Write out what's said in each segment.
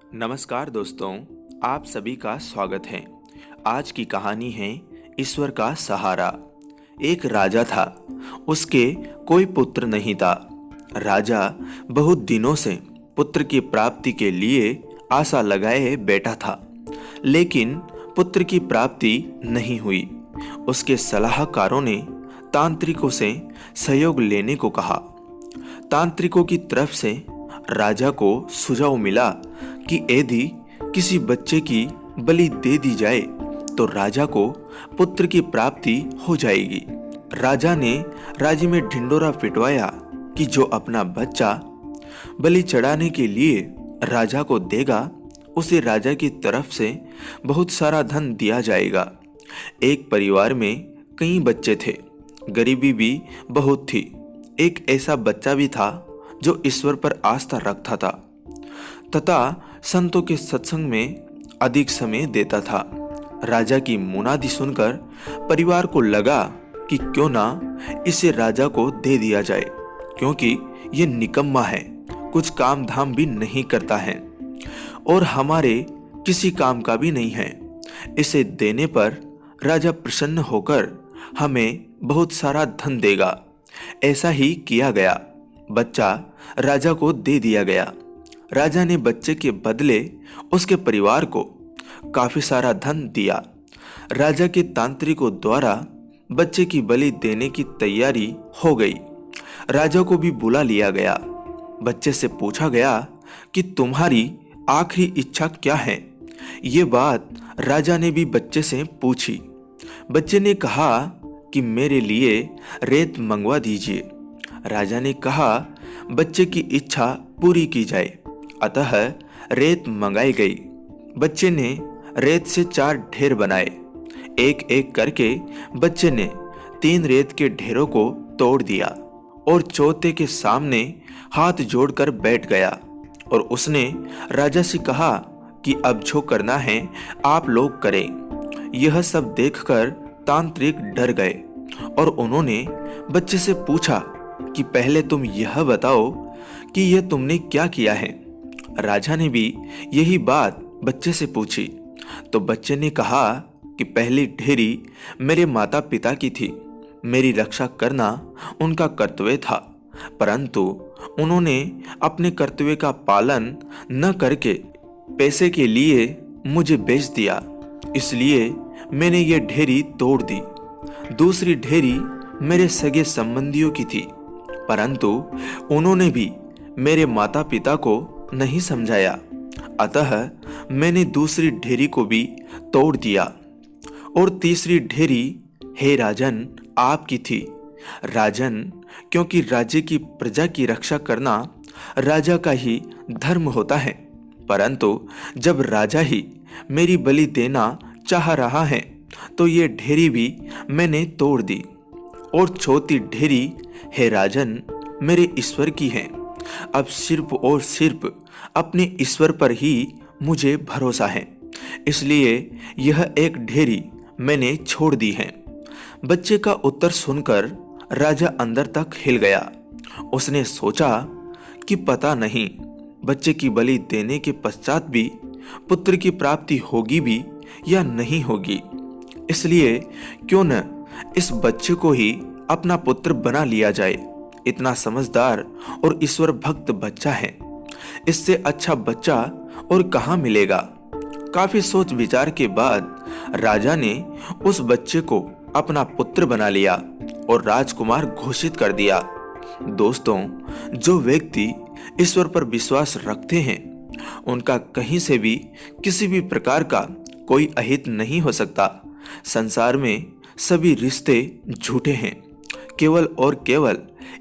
नमस्कार दोस्तों, आप सभी का स्वागत है। आज की कहानी है ईश्वर का सहारा। एक राजा था, उसके कोई पुत्र नहीं था। राजा बहुत दिनों से पुत्र की प्राप्ति के लिए आशा लगाए बैठा था, लेकिन पुत्र की प्राप्ति नहीं हुई। उसके सलाहकारों ने तांत्रिकों से सहयोग लेने को कहा। तांत्रिकों की तरफ से राजा को सुझाव मिला कि यदि किसी बच्चे की बलि दे दी जाए तो राजा को पुत्र की प्राप्ति हो जाएगी। राजा ने राज्य में ढिंडोरा पिटवाया कि जो अपना बच्चा बलि चढ़ाने के लिए राजा को देगा, उसे राजा की तरफ से बहुत सारा धन दिया जाएगा। एक परिवार में कई बच्चे थे, गरीबी भी बहुत थी। एक ऐसा बच्चा भी था जो ईश्वर पर आस्था रखता था तथा संतों के सत्संग में अधिक समय देता था। राजा की मुनादी सुनकर परिवार को लगा कि क्यों ना इसे राजा को दे दिया जाए, क्योंकि ये निकम्मा है, कुछ काम धाम भी नहीं करता है और हमारे किसी काम का भी नहीं है। इसे देने पर राजा प्रसन्न होकर हमें बहुत सारा धन देगा। ऐसा ही किया गया। बच्चा राजा को दे दिया गया। राजा ने बच्चे के बदले उसके परिवार को काफी सारा धन दिया। राजा के तांत्रिकों द्वारा बच्चे की बलि देने की तैयारी हो गई। राजा को भी बुला लिया गया। बच्चे से पूछा गया कि तुम्हारी आखिरी इच्छा क्या है। ये बात राजा ने भी बच्चे से पूछी। बच्चे ने कहा कि मेरे लिए रेत मंगवा दीजिए। राजा ने कहा बच्चे की इच्छा पूरी की जाए, अतः रेत मंगाई गई। बच्चे ने रेत से 4 ढेर बनाए। एक एक करके बच्चे ने 3 रेत के ढेरों को तोड़ दिया और चौथे के सामने हाथ जोड़कर बैठ गया और उसने राजा से कहा कि अब जो करना है आप लोग करें। यह सब देखकर तांत्रिक डर गए और उन्होंने बच्चे से पूछा कि पहले तुम यह बताओ कि यह तुमने क्या किया है। राजा ने भी यही बात बच्चे से पूछी तो बच्चे ने कहा कि पहली ढेरी मेरे माता पिता की थी, मेरी रक्षा करना उनका कर्तव्य था, परंतु उन्होंने अपने कर्तव्य का पालन न करके पैसे के लिए मुझे बेच दिया, इसलिए मैंने ये ढेरी तोड़ दी। दूसरी ढेरी मेरे सगे संबंधियों की थी, परंतु उन्होंने भी मेरे माता पिता को नहीं समझाया, अतः मैंने दूसरी ढेरी को भी तोड़ दिया। और तीसरी ढेरी हे राजन आपकी थी। राजन, क्योंकि राज्य की प्रजा की रक्षा करना राजा का ही धर्म होता है, परंतु जब राजा ही मेरी बलि देना चाह रहा है तो ये ढेरी भी मैंने तोड़ दी। और चौथी ढेरी हे राजन मेरे ईश्वर की है। अब सिर्फ और सिर्फ अपने ईश्वर पर ही मुझे भरोसा है, इसलिए यह एक ढेरी मैंने छोड़ दी है। बच्चे का उत्तर सुनकर राजा अंदर तक हिल गया। उसने सोचा कि पता नहीं बच्चे की बलि देने के पश्चात भी पुत्र की प्राप्ति होगी भी या नहीं होगी, इसलिए क्यों न इस बच्चे को ही अपना पुत्र बना लिया जाए। इतना समझदार और ईश्वर भक्त बच्चा है, इससे अच्छा बच्चा और कहाँ मिलेगा। काफी सोच विचार के बाद राजा ने उस बच्चे को अपना पुत्र बना लिया और राजकुमार घोषित कर दिया। दोस्तों, जो व्यक्ति ईश्वर पर विश्वास रखते हैं उनका कहीं से भी किसी भी प्रकार का कोई अहित नहीं हो सकता। संसार में सभी रिश्ते झूठे हैं, केवल और केवल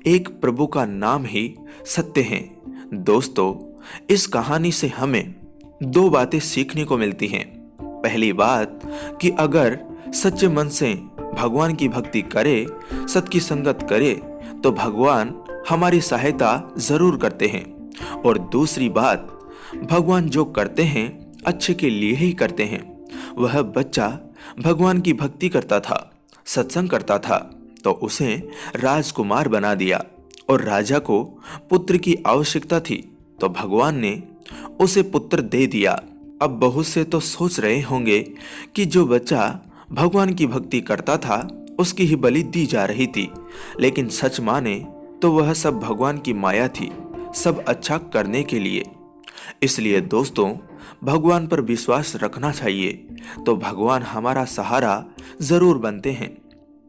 एक प्रभु का नाम ही सत्य है। दोस्तों, इस कहानी से हमें 2 बातें सीखने को मिलती हैं। पहली बात कि अगर सच्चे मन से भगवान की भक्ति करे, सत की संगत करे तो भगवान हमारी सहायता जरूर करते हैं। और दूसरी बात, भगवान जो करते हैं अच्छे के लिए ही करते हैं। वह बच्चा भगवान की भक्ति करता था, सत्संग करता था, तो उसे राजकुमार बना दिया और राजा को पुत्र की आवश्यकता थी तो भगवान ने उसे पुत्र दे दिया। अब बहुत से तो सोच रहे होंगे कि जो बच्चा भगवान की भक्ति करता था उसकी ही बलि दी जा रही थी, लेकिन सच माने तो वह सब भगवान की माया थी, सब अच्छा करने के लिए। इसलिए दोस्तों, भगवान पर विश्वास रखना चाहिए तो भगवान हमारा सहारा जरूर बनते हैं।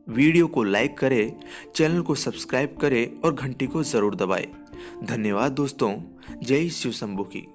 वीडियो को लाइक करें, चैनल को सब्सक्राइब करें और घंटी को जरूर दबाएं। धन्यवाद दोस्तों। जय शिव शंभू की।